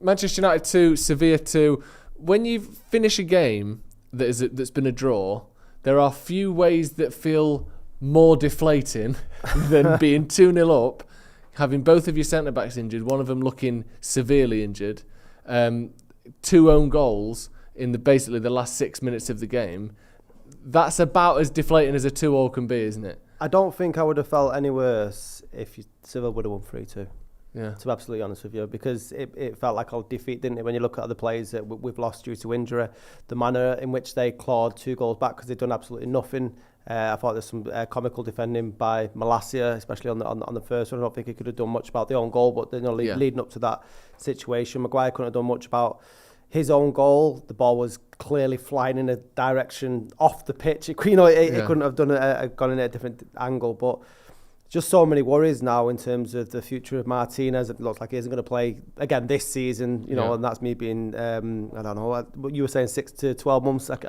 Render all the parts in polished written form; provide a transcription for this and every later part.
Manchester United 2, Sevilla 2. When you finish a game that's been a draw, there are few ways that feel more deflating than being 2-0 up, having both of your centre-backs injured, one of them looking severely injured, 2 own goals in basically the last 6 minutes of the game. That's about as deflating as a 2-2 can be, isn't it? I don't think I would have felt any worse if Sevilla would have won 3-2. Yeah. To be absolutely honest with you, because it felt like a defeat, didn't it? When you look at the players that we've lost due to injury, the manner in which they clawed 2 goals back because they'd done absolutely nothing. I thought there's some comical defending by Malacia, especially on the first one. I don't think he could have done much about the own goal, but leading up to that situation, Maguire couldn't have done much about his own goal. The ball was clearly flying in a direction off the pitch. It couldn't have gone in a different angle, but just so many worries now in terms of the future of Martinez. It looks like he isn't going to play again this season, and that's me being, I don't know, what you were saying, 6 to 12 months. It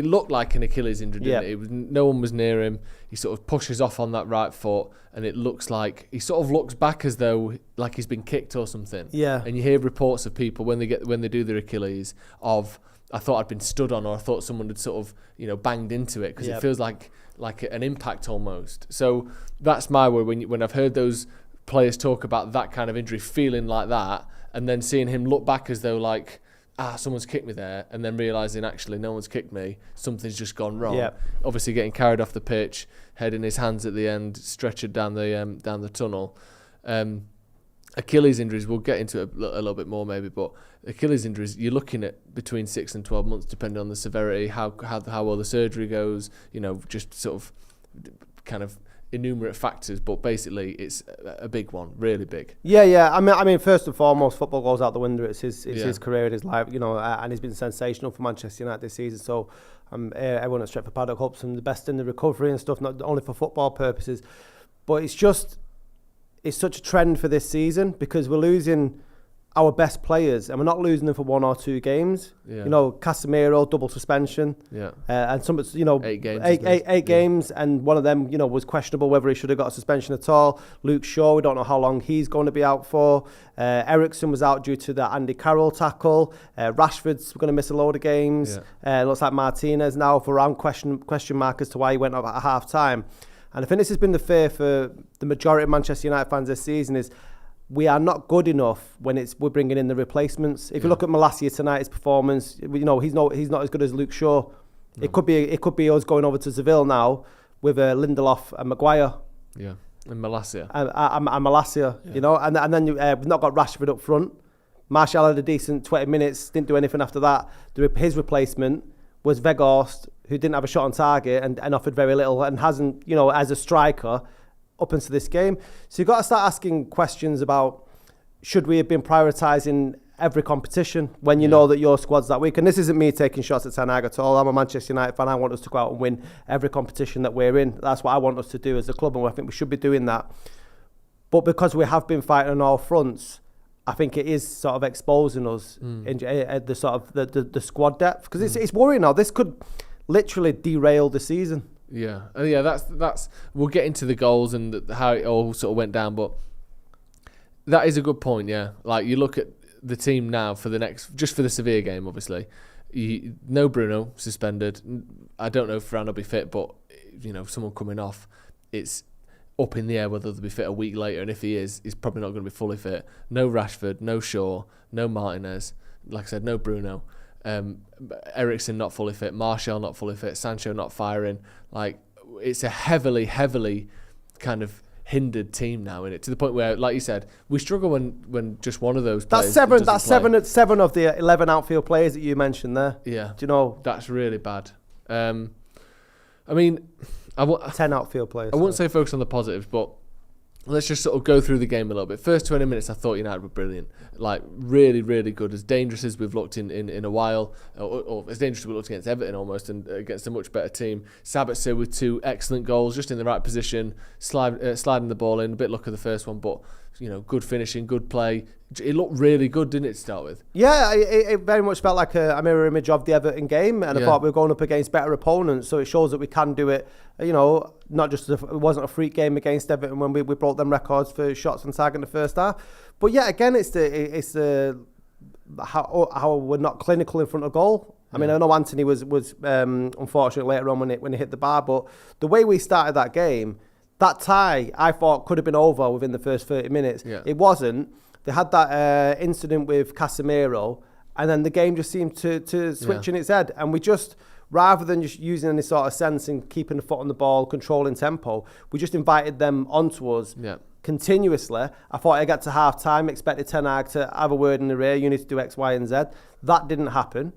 looked like an Achilles injury, didn't it? No one was near him. He sort of pushes off on that right foot, and it looks like he sort of looks back as though like he's been kicked or something. Yeah. And you hear reports of people when they do their Achilles of, I thought I'd been stood on, or I thought someone had sort of banged into it, because it feels like an impact almost. So that's my worry when I've heard those players talk about that kind of injury feeling like that, and then seeing him look back as though like, someone's kicked me there, and then realising actually no one's kicked me, something's just gone wrong. Yep. Obviously getting carried off the pitch, head in his hands at the end, stretchered down the tunnel. Achilles injuries, we'll get into it a little bit more maybe, but Achilles injuries, you're looking at between 6 and 12 months, depending on the severity, how well the surgery goes, just sort of kind of enumerate factors, but basically it's a big one, really big. Yeah. I mean, first and foremost, football goes out the window. It's his career, his life, and he's been sensational for Manchester United this season. So everyone at Stretford Paddock hopes him the best in the recovery and stuff, not only for football purposes, but it's such a trend for this season because we're losing our best players, and we're not losing them for 1 or 2 games. Yeah. Casemiro, double suspension. Yeah. And some, 8 games. Eight games, and one of them, was questionable whether he should have got a suspension at all. Luke Shaw, we don't know how long he's going to be out for. Eriksen was out due to the Andy Carroll tackle. Rashford's going to miss a load of games. Yeah. Looks like Martinez now for around question mark as to why he went off at half time. And I think this has been the fear for the majority of Manchester United fans this season is we are not good enough when we're bringing in the replacements. If you look at Malacia tonight's performance, he's not as good as Luke Shaw. No. It could be us going over to Seville now with Lindelof and Maguire. Yeah, and Malacia. And Malacia, and then we've not got Rashford up front. Martial had a decent 20 minutes, didn't do anything after that. His replacement was Weghorst, who didn't have a shot on target and offered very little and hasn't, as a striker, up into this game. So you've got to start asking questions about should we have been prioritising every competition when you know that your squad's that weak. And this isn't me taking shots at Ten Hag at all. I'm a Manchester United fan. I want us to go out and win every competition that we're in. That's what I want us to do as a club, and I think we should be doing that. But because we have been fighting on all fronts, I think it is sort of exposing us in the sort of the squad depth, because it's worrying now. This could literally derail the season. Yeah, that's. We'll get into the goals and how it all sort of went down, but that is a good point. Yeah, like you look at the team now for just for the Sevilla game, obviously, no Bruno suspended. I don't know if Varane will be fit, but someone coming off, it's up in the air whether they'll be fit a week later, and if he is, he's probably not going to be fully fit. No Rashford, no Shaw, no Martinez. Like I said, no Bruno. Eriksen not fully fit, Martial not fully fit, Sancho not firing. Like, it's a heavily kind of hindered team now, in it, to the point where, like you said, we struggle when just one of those players. That's seven of the 11 outfield players that you mentioned there. Yeah, do you know that's really bad. I mean, 10 outfield players. I wouldn't say focus on the positives, but let's just sort of go through the game a little bit. First 20 minutes, I thought United were brilliant. Like, really, really good. As dangerous as we've looked in a while, or as dangerous as we looked against Everton almost, and against a much better team. Sabitzer with 2 excellent goals, just in the right position, sliding the ball in. A bit luck of the first one, but good finishing, good play. It looked really good, didn't it, to start with? Yeah, it very much felt like a mirror image of the Everton game, and I thought we were going up against better opponents, so it shows that we can do it. Not just it wasn't a freak game against Everton when we broke them records for shots on target in the first half. But yeah, again, it's how we're not clinical in front of goal. I mean, I know Anthony was unfortunate later on when he hit the bar, but the way we started that game, that tie, I thought could have been over within the first 30 minutes. Yeah. It wasn't. They had that incident with Casemiro, and then the game just seemed to switch in its head. And we just, rather than just using any sort of sense and keeping the foot on the ball, controlling tempo, we just invited them onto us continuously. I thought I got to half time, expected Ten Hag to have a word in the rear, you need to do X, Y, and Z. That didn't happen.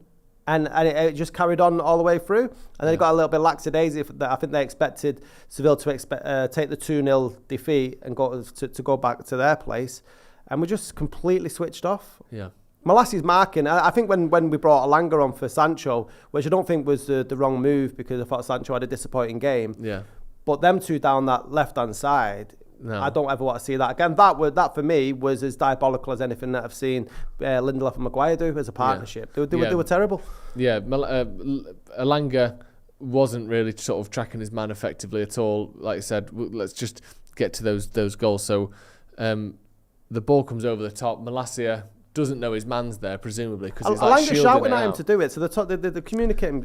And it just carried on all the way through. And then it got a little bit lackadaisy. I think they expected Seville to take the 2-0 defeat and go back to their place. And we just completely switched off. Yeah. Malassia's marking. I think when we brought Alanga on for Sancho, which I don't think was the wrong move because I thought Sancho had a disappointing game. Yeah. But them two down that left-hand side, I don't ever want to see that again. That for me was as diabolical as anything that I've seen Lindelof and Maguire do as a partnership. They were terrible. Yeah, Alanga wasn't really sort of tracking his man effectively at all. Like I said, let's just get to those goals. So the ball comes over the top. Malassia doesn't know his man's there, presumably, because he's like shielding shouting at him to do it. So the communicating.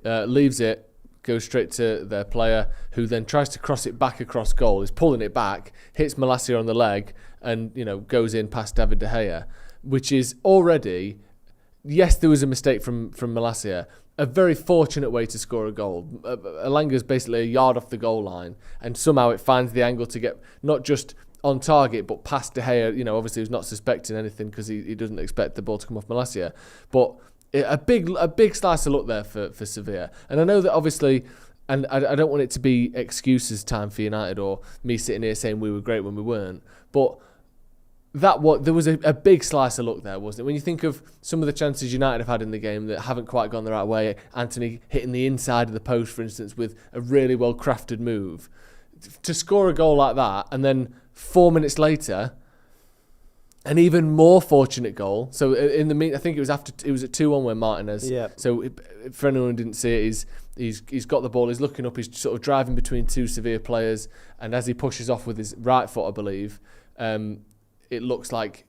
Leaves it. Goes straight to their player, who then tries to cross it back across goal. Is pulling it back, hits Malacia on the leg, and goes in past David De Gea, which is already, yes, there was a mistake from Malacia. A very fortunate way to score a goal. Alanga's basically a yard off the goal line, and somehow it finds the angle to get not just on target, but past De Gea. Obviously, who's not suspecting anything because he doesn't expect the ball to come off Malacia, but. A big slice of luck there for Sevilla. And I know that obviously, and I don't want it to be excuses time for United or me sitting here saying we were great when we weren't, but there was a big slice of luck there, wasn't it? When you think of some of the chances United have had in the game that haven't quite gone the right way, Anthony hitting the inside of the post, for instance, with a really well-crafted move, to score a goal like that, and then 4 minutes later, an even more fortunate goal. So I think it was at 2-1 where Martinez. Yeah. So for anyone who didn't see it, he's got the ball. He's looking up. He's sort of driving between two Sevilla players, and as he pushes off with his right foot, I believe, it looks like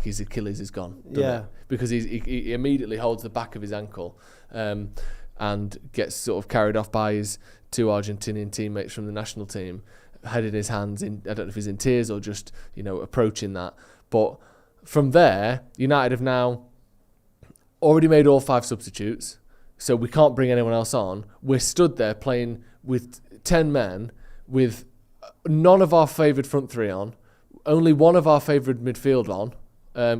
his Achilles is gone. Yeah. Because he immediately holds the back of his ankle, and gets sort of carried off by his two Argentinian teammates from the national team. Head in his hands, I don't know if he's in tears or just approaching that. But from there, United have now already made all 5 substitutes, so we can't bring anyone else on. We're stood there playing with 10 men, with none of our favoured front 3 on, only one of our favoured midfield on,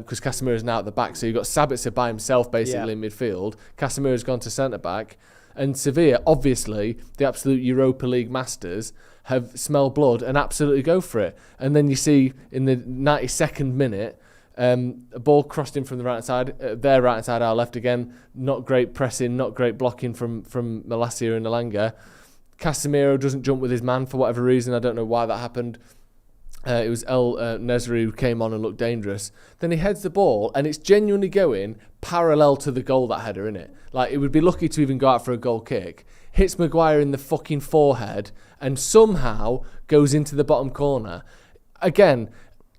because Casemiro's now at the back. So you've got Sabitzer by himself basically in midfield. Casemiro's gone to centre back, and Sevilla, obviously the absolute Europa League masters, have smelled blood and absolutely go for it. And then you see in the 92nd minute, a ball crossed in from the right side, their right hand side, our left again. Not great pressing, not great blocking from Malacia and Alanga. Casemiro doesn't jump with his man for whatever reason. I don't know why that happened. It was El Nesri who came on and looked dangerous. Then he heads the ball, and it's genuinely going parallel to the goal, that header, innit? Like, it would be lucky to even go out for a goal kick. Hits Maguire in the fucking forehead, and somehow goes into the bottom corner. Again,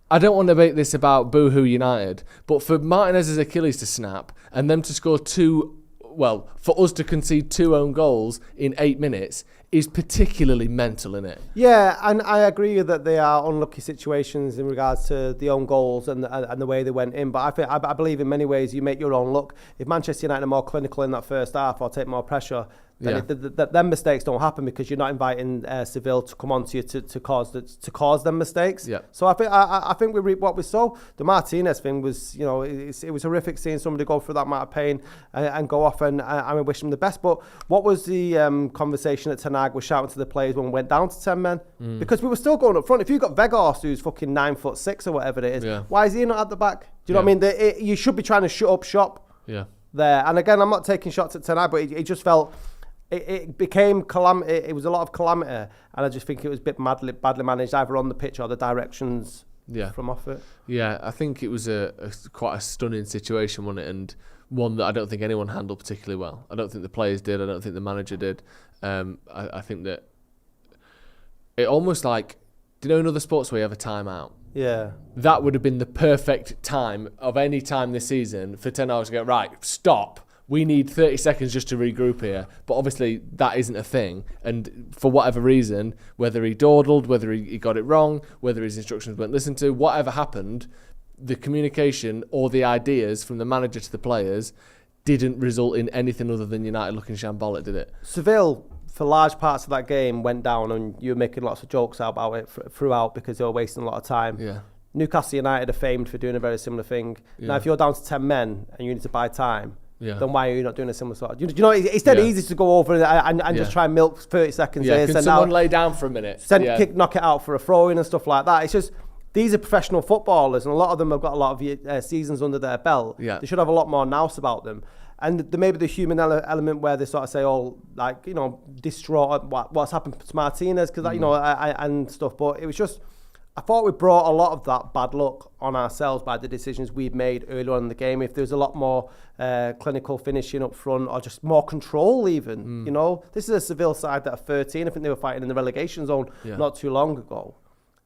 I don't want to make this about boohoo United, but for Martinez's Achilles to snap, and them to score for us to concede 2 own goals in 8 minutes is particularly mental, isn't it? Yeah, and I agree that they are unlucky situations in regards to the own goals and the way they went in. But I believe in many ways you make your own luck. If Manchester United are more clinical in that first half or take more pressure, then them mistakes don't happen because you're not inviting Seville to come onto you to cause them mistakes. Yeah. So I think we reap what we sow. The Martinez thing was, it was horrific seeing somebody go through that amount of pain and go off, and I wish them the best. But what was the conversation that Ten Hag was shouting to the players when we went down to 10 men? Because we were still going up front. If you've got Vegas, who's fucking 9'6" or whatever it is, why is he not at the back? Do you know what I mean? You should be trying to shut up shop there. And again, I'm not taking shots at Ten Hag, but it just felt it became calamity. It was a lot of calamity, and I just think it was a bit badly managed, either on the pitch or the directions from off it. Yeah, I think it was quite a stunning situation, wasn't it? And one that I don't think anyone handled particularly well. I don't think the players did. I don't think the manager did. I think that it almost like, do you know in other sports where you have a timeout? Yeah. That would have been the perfect time of any time this season for Ten Hag to go, right, stop. We need 30 seconds just to regroup here. But obviously that isn't a thing. And for whatever reason, whether he dawdled, whether he got it wrong, whether his instructions weren't listened to, whatever happened, the communication or the ideas from the manager to the players didn't result in anything other than United looking shambolic, did it? Seville, for large parts of that game, went down, and you were making lots of jokes about it throughout because they were wasting a lot of time. Yeah. Newcastle United are famed for doing a very similar thing. Yeah. Now, if you're down to 10 men and you need to buy time, then why are you not doing a similar sort of... You know, it's dead easy to go over and just try and milk 30 seconds. Yeah, can someone lay down for a minute? Knock it out for a throw-in and stuff like that. It's just... These are professional footballers, and a lot of them have got a lot of seasons under their belt. Yeah. They should have a lot more nous about them. And there may be the human element where they sort of say, oh, like, you know, distraught at what's happened to Martinez, because, you know, and stuff. But it was just... I thought we brought a lot of that bad luck on ourselves by the decisions we've made earlier on in the game. If there was a lot more clinical finishing up front, or just more control even, you know. This is a Seville side that are 13. I think they were fighting in the relegation zone not too long ago.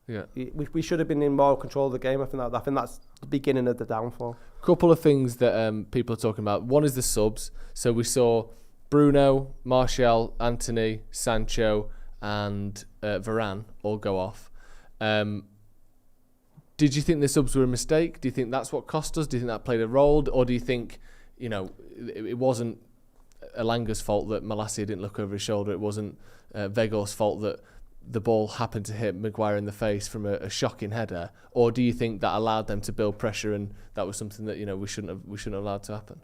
Yeah, we should have been in more control of the game. I think that's the beginning of the downfall. Couple of things that people are talking about. One is the subs. So we saw Bruno, Martial, Anthony, Sancho, and Varane all go off. Did you think the subs were a mistake? Do you think that's what cost us? Do you think that played a role? Or do you think, you know, it wasn't Elanga's fault that Malacia didn't look over his shoulder? It wasn't Vegos' fault that the ball happened to hit Maguire in the face from a shocking header? Or do you think that allowed them to build pressure, and that was something that, you know, we shouldn't have allowed to happen?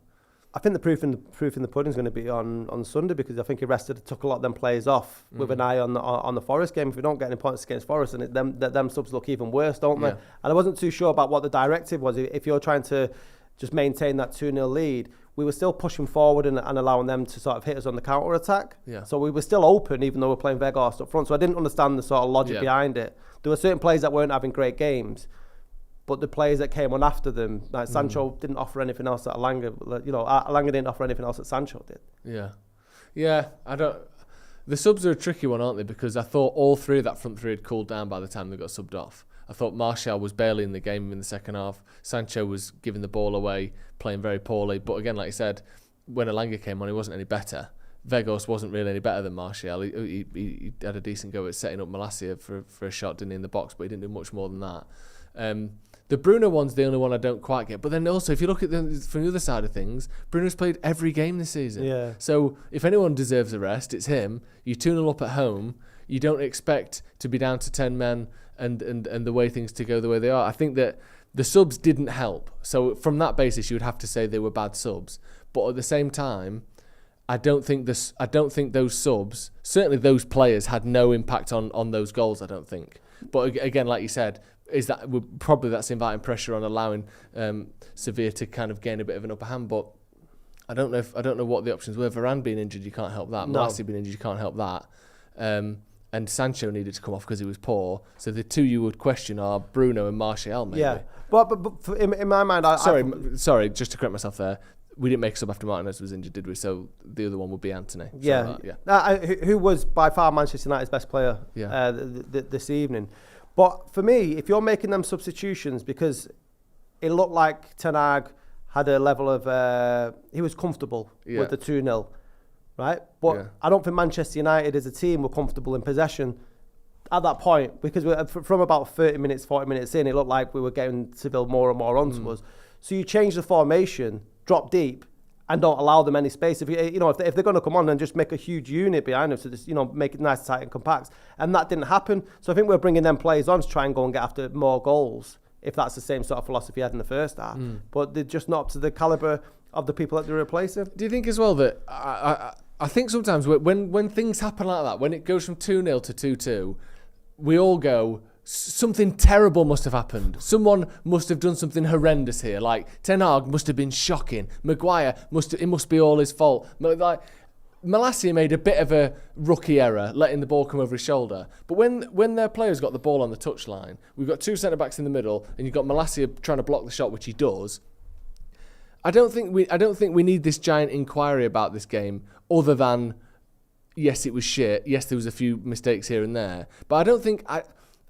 I think the proof in the pudding is going to be on Sunday, because I think he took a lot of them players off with an eye on the Forest game. If we don't get any points against Forest, and them subs look even worse, don't they? And I wasn't too sure about what the directive was. If you're trying to just maintain that 2-0 lead, we were still pushing forward and allowing them to sort of hit us on the counter attack. Yeah. So we were still open, even though we're playing Vegos up front. So I didn't understand the sort of logic behind it. There were certain players that weren't having great games, but the players that came on after them, like Sancho, didn't offer anything else that Elanga, you know, Elanga didn't offer anything else that Sancho did. Yeah. The subs are a tricky one, aren't they? Because I thought all three of that front three had cooled down by the time they got subbed off. I thought Martial was barely in the game in the second half. Sancho was giving the ball away, playing very poorly. But again, like you said, when Elanga came on, he wasn't any better. Vegos wasn't really any better than Martial. He had a decent go at setting up Malacia for a shot, didn't he, in the box, but he didn't do much more than that. The Bruno one's the only one I don't quite get. But then also, if you look at from the other side of things, Bruno's played every game this season. Yeah. So if anyone deserves a rest, it's him. You 2-0 up at home. You don't expect to be down to 10 men and the way things to go the way they are. I think that the subs didn't help. So from that basis, you would have to say they were bad subs. But at the same time, I don't think those subs, certainly those players, had no impact on those goals. I don't think. But again, like you said, that's inviting pressure on allowing Sevilla to kind of gain a bit of an upper hand. But I don't know what the options were. Varane being injured, you can't help that. Malacia being injured, you can't help that. And Sancho needed to come off because he was poor. So the two you would question are Bruno and Martial, maybe. Yeah, but in my mind, sorry, just to correct myself there. We didn't make a sub after Martinez was injured, did we? So the other one would be Anthony. Who was by far Manchester United's best player this evening. But for me, if you're making them substitutions, because it looked like Ten Hag had a level of... he was comfortable with the 2-0, right? But I don't think Manchester United as a team were comfortable in possession at that point, because from about 40 minutes in, it looked like we were getting Seville more and more onto us. So you change the formation, drop deep, and don't allow them any space. If they're going to come on and just make a huge unit behind them, so just make it nice, tight, and compact, and that didn't happen. So I think we're bringing them players on to try and go and get after more goals, if that's the same sort of philosophy he had in the first half. But they're just not up to the calibre of the people that they're replacing. Do you think as well that I think sometimes when things happen like that, when it goes from 2-0 to 2-2, we all go, something terrible must have happened. Someone must have done something horrendous here. Like, Ten Hag must have been shocking. Maguire, it must be all his fault. Like, Malacia made a bit of a rookie error, letting the ball come over his shoulder. But when their players got the ball on the touchline, we've got two centre-backs in the middle, and you've got Malacia trying to block the shot, which he does. I don't think we need this giant inquiry about this game, other than, yes, it was shit. Yes, there was a few mistakes here and there. But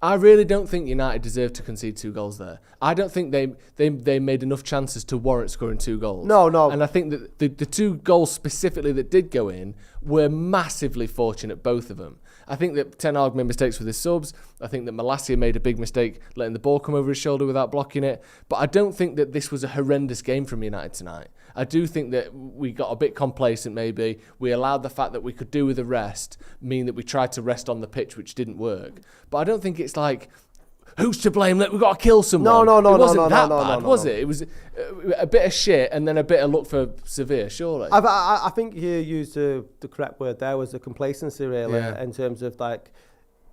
I really don't think United deserved to concede 2 goals there. I don't think they made enough chances to warrant scoring 2 goals. No. And I think that the 2 goals specifically that did go in were massively fortunate, both of them. I think that Ten Hag made mistakes with his subs. I think that Malacia made a big mistake letting the ball come over his shoulder without blocking it. But I don't think that this was a horrendous game from United tonight. I do think that we got a bit complacent maybe. We allowed the fact that we could do with a rest mean that we tried to rest on the pitch, which didn't work. But I don't think it's like, who's to blame? We've got to kill someone. No. It wasn't that bad, was it? It was a bit of shit and then a bit of luck for Sevilla, surely. I think you used the correct word there, was the complacency, really, in terms of like,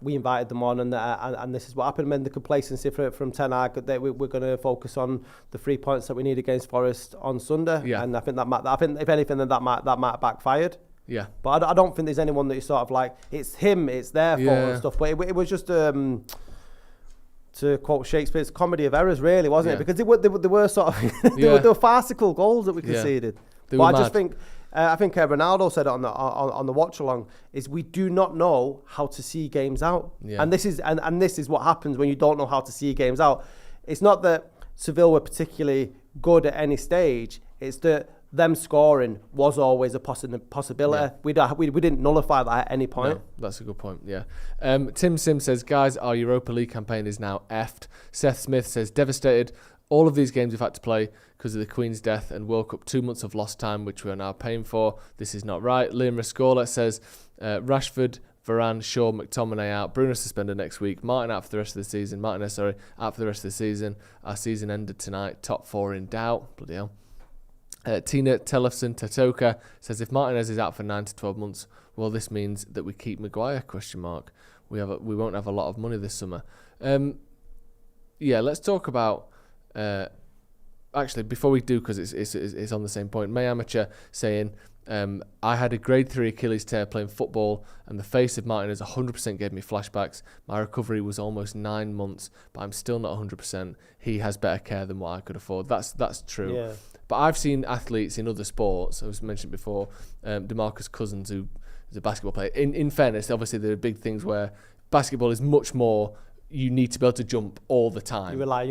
we invited them on, and this is what happened. And the complacency from Ten Hag, that we're going to focus on the 3 points that we need against Forest on Sunday. Yeah. And I think if anything, that might have backfired. Yeah. But I don't think there's anyone that you sort of like, it's him, it's their fault and stuff. But it was just to quote Shakespeare's comedy of errors, really, wasn't it? Because they were sort of they were farcical goals that we conceded. But I just think. I think Ronaldo said it on the watch along, is we do not know how to see games out, and this is what happens when you don't know how to see games out. It's not that Seville were particularly good at any stage; it's that them scoring was always a possibility. Yeah. We didn't nullify that at any point. No, that's a good point. Yeah. Tim Sim says, guys, our Europa League campaign is now effed. Seth Smith says, devastated. All of these games we've had to play because of the Queen's death and World Cup, 2 months of lost time, which we are now paying for. This is not right. Liam Rascola says, Rashford, Varane, Shaw, McTominay out. Bruno suspended next week. Martin out for the rest of the season. Martinez, out for the rest of the season. Our season ended tonight. Top 4 in doubt. Bloody hell. Tina Tellefson Tatoka says, if Martinez is out for 9 to 12 months, well, this means that we keep Maguire, ? We won't have a lot of money this summer. Let's talk about... actually, before we do, because it's on the same point, May Amateur saying, I had a grade 3 Achilles tear playing football, and the face of Martinez 100% gave me flashbacks. My recovery was almost 9 months, but I'm still not 100%. He has better care than what I could afford. That's true. Yeah. But I've seen athletes in other sports, I was mentioned before, DeMarcus Cousins, who is a basketball player. In fairness, obviously there are big things where basketball is much more, you need to be able to jump all the time. You rely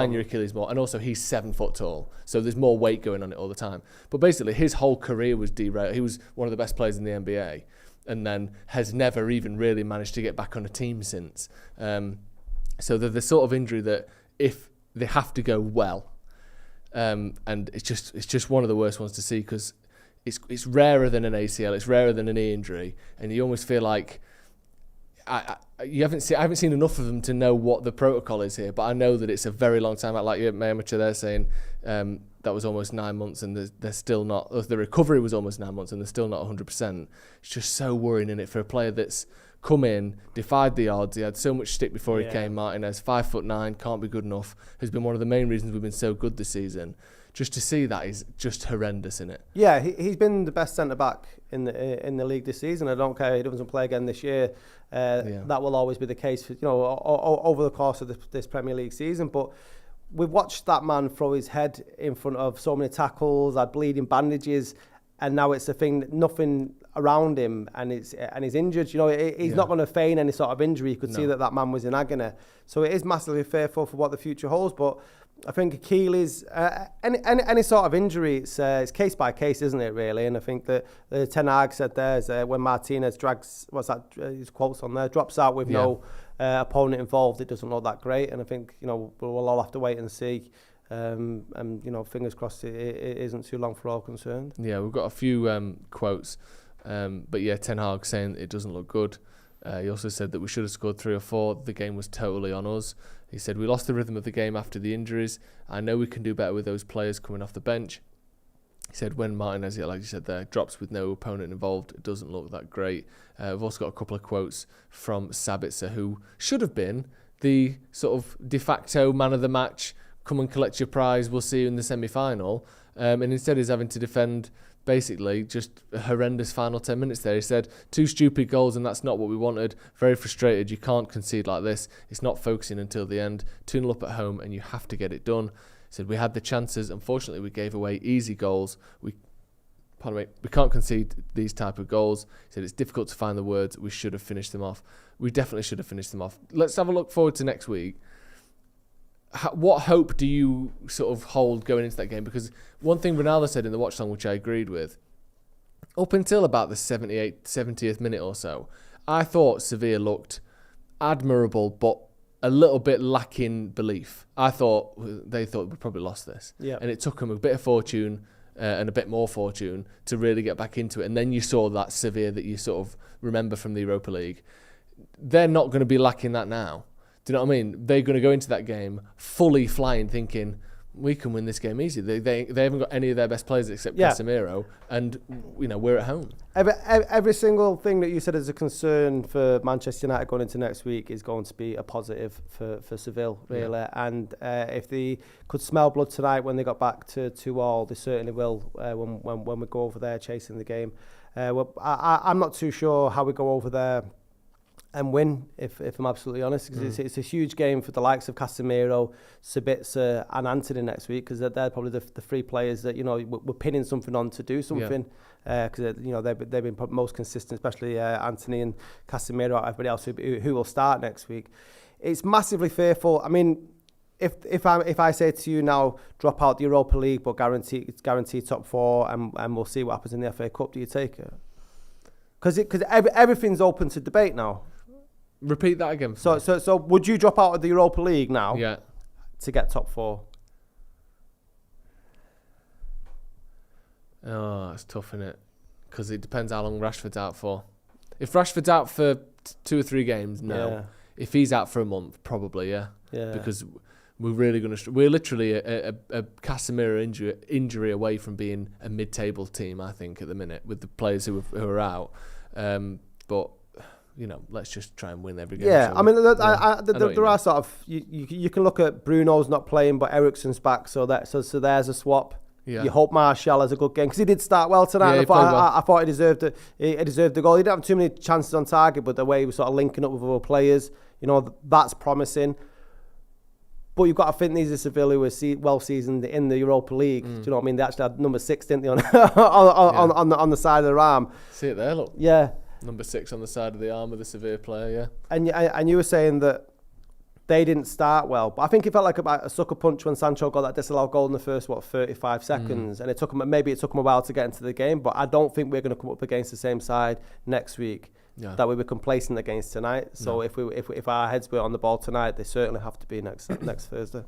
on your Achilles more. And also he's 7 foot tall, so there's more weight going on it all the time. But basically his whole career was derailed. He was one of the best players in the NBA and then has never even really managed to get back on a team since. So they're the sort of injury that if they have to go well, and it's just one of the worst ones to see, because it's rarer than an ACL, it's rarer than a knee injury, and you almost feel like I haven't seen enough of them to know what the protocol is here, but I know that it's a very long time out. Like my amateur there saying that was almost 9 months, and they're still not. The recovery was almost 9 months, and they're still not 100%. It's just so worrying in it for a player that's come in, defied the odds. He had so much stick before he came. Martinez, 5'9", can't be good enough. Has been one of the main reasons we've been so good this season. Just to see that is just horrendous, isn't it? Yeah, he's been the best centre back in the league this season. I don't care if he doesn't play again this year. That will always be the case for, over the course of this Premier League season. But we've watched that man throw his head in front of so many tackles, had bleeding bandages, and now it's a thing, nothing around him, and he's injured. He's not going to feign any sort of injury. You could see that man was in agony. So it is massively fearful for what the future holds. But I think Achilles, any sort of injury, it's case by case, isn't it, really? And I think that Ten Hag said there is when Martinez drags, his quotes on there, drops out with no opponent involved, it doesn't look that great. And I think, we'll all have to wait and see. And fingers crossed it isn't too long for all concerned. Yeah, we've got a few quotes. But yeah, Ten Hag saying it doesn't look good. He also said that we should have scored 3 or 4. The game was totally on us. He said, we lost the rhythm of the game after the injuries. I know we can do better with those players coming off the bench. He said, when Martinez, like you said there, drops with no opponent involved, it doesn't look that great. We've also got a couple of quotes from Sabitzer, who should have been the sort of de facto man of the match. Come and collect your prize, we'll see you in the semi-final. And instead he's having to defend basically just a horrendous final 10 minutes there. He said, 2 stupid goals and that's not what we wanted. Very frustrated. You can't concede like this. It's not focusing until the end. 2-0 up at home and you have to get it done. He said, we had the chances. Unfortunately, we gave away easy goals. We can't concede these type of goals. He said, it's difficult to find the words. We should have finished them off. We definitely should have finished them off. Let's have a look forward to next week. What hope do you sort of hold going into that game? Because one thing Ronaldo said in the watch-along, which I agreed with, up until about the 70th minute or so, I thought Sevilla looked admirable, but a little bit lacking belief. They thought we'd probably lost this. Yeah. And it took them a bit of fortune and a bit more fortune to really get back into it. And then you saw that Sevilla that you sort of remember from the Europa League. They're not going to be lacking that now. Do you know what I mean? They're going to go into that game fully flying, thinking we can win this game easy. They haven't got any of their best players except Casemiro, and we're at home. Every single thing that you said is a concern for Manchester United going into next week is going to be a positive for Seville, really. Yeah. And if they could smell blood tonight when they got back to 2-2, they certainly will when we go over there chasing the game. I'm not too sure how we go over there and win, if I'm absolutely honest, because it's a huge game for the likes of Casemiro, Sabitzer and Anthony next week, because they're probably the 3 players that we're pinning something on to do something, because they've been most consistent, especially Anthony and Casemiro, everybody else who will start next week. It's massively fearful. I mean, if I say to you now, drop out the Europa League but guarantee top 4 and we'll see what happens in the FA Cup, do you take it? Because everything's open to debate now. Repeat that again. So would you drop out of the Europa League now? Yeah. To get top 4? Oh, it's tough, isn't it? Because it depends how long Rashford's out for. If Rashford's out for 2 or 3 games, no. Yeah. If he's out for a month, probably, yeah. Yeah. Because we're really going to... We're literally a Casemiro injury away from being a mid-table team, I think, at the minute, with the players who are out. But... let's just try and win every game. Yeah, I mean, there are sort of you can look at Bruno's not playing, but Eriksen's back, so there's a swap. Yeah. You hope Martial has a good game because he did start well tonight. Yeah, I thought he deserved it. He deserved the goal. He didn't have too many chances on target, but the way he was sort of linking up with other players, that's promising. But you've got to think these are Sevilla who are well seasoned in the Europa League. Do you know what I mean? They actually had number 6, didn't they, on the side of their arm? See it there, look. Yeah. Number 6 on the side of the arm of the Sevilla player, yeah. And you were saying that they didn't start well, but I think it felt like a sucker punch when Sancho got that disallowed goal in the first 35 seconds, and it took him a while to get into the game. But I don't think we're going to come up against the same side next week that we were complacent against tonight. So if our heads were on the ball tonight, they certainly have to be next Thursday.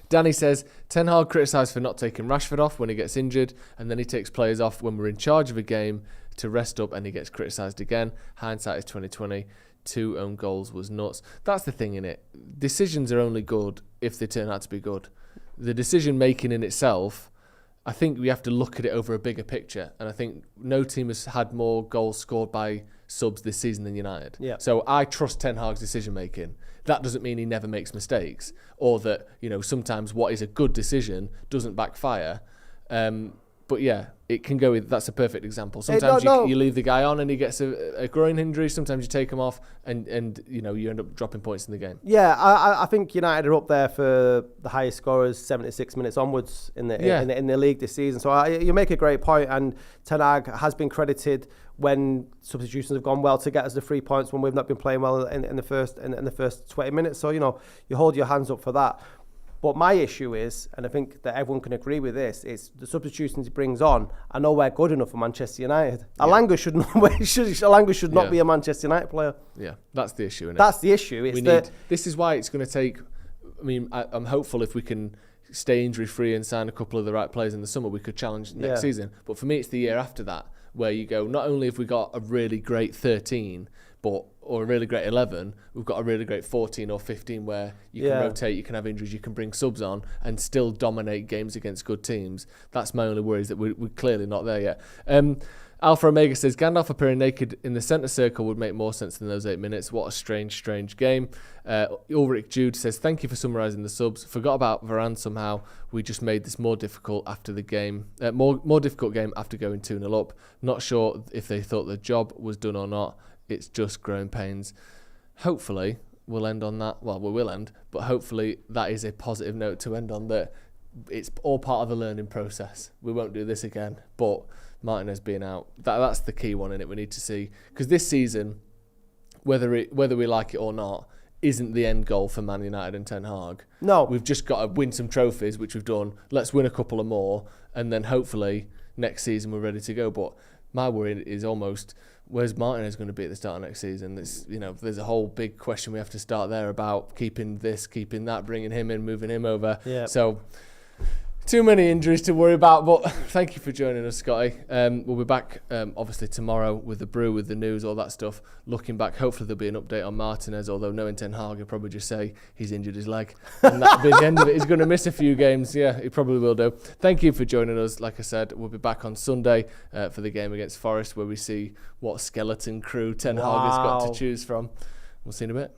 Danny says, Ten Hag criticised for not taking Rashford off when he gets injured, and then he takes players off when we're in charge of a game to rest up, and he gets criticised again. Hindsight is 2020. 2 own goals was nuts. That's the thing, innit? Decisions are only good if they turn out to be good. The decision making in itself, I think we have to look at it over a bigger picture, and I think no team has had more goals scored by subs this season than United. Yeah. So I trust Ten Hag's decision making. That doesn't mean he never makes mistakes, or that sometimes what is a good decision doesn't backfire. But yeah, it can go with, that's a perfect example. Sometimes you leave the guy on and he gets a groin injury. Sometimes you take him off and you end up dropping points in the game. Yeah, I think United are up there for the highest scorers 76 minutes onwards in the league this season. So you make a great point, and Ten Hag has been credited when substitutions have gone well to get us the 3 points when we've not been playing well in the first 20 minutes. So you hold your hands up for that. But my issue is, and I think that everyone can agree with this, it's the substitutions he brings on are nowhere good enough for Manchester United. Yeah. Alanga should not be a Manchester United player. Yeah, that's the issue, isn't it? That's the issue. This is why it's going to take... I mean, I'm hopeful if we can stay injury-free and sign a couple of the right players in the summer, we could challenge next season. But for me, it's the year after that, where you go, not only have we got a really great 13... or a really great 11, we've got a really great 14 or 15 where you can rotate, you can have injuries, you can bring subs on and still dominate games against good teams. That's my only worry, is that we're clearly not there yet. Alpha Omega says Gandalf appearing naked in the centre circle would make more sense than those 8 minutes. What a strange game. Ulrich Jude says, thank you for summarising the subs. Forgot about Varane somehow. We just made this more difficult after the game. More difficult game after going 2-0 up. Not sure if they thought the job was done or not. It's just growing pains. Hopefully, we'll end on that. Well, we will end, but hopefully that is a positive note to end on, that it's all part of the learning process. We won't do this again, but Martinez being out, that's the key one, innit? We need to see, because this season, whether we like it or not, isn't the end goal for Man United and Ten Hag. No. We've just got to win some trophies, which we've done. Let's win a couple of more, and then hopefully next season we're ready to go. But my worry is almost, where's Martinez going to be at the start of next season? There's a whole big question we have to start there about keeping this, keeping that, bringing him in, moving him over. Yeah. So too many injuries to worry about, but thank you for joining us, Scotty. We'll be back obviously tomorrow with the brew, with the news, all that stuff. Looking back, hopefully there'll be an update on Martinez, although knowing Ten Hag, he'll probably just say he's injured his leg. And that'll be the end of it. He's going to miss a few games. Yeah, he probably will do. Thank you for joining us. Like I said, we'll be back on Sunday for the game against Forest, where we see what skeleton crew Ten Hag has got to choose from. We'll see you in a bit.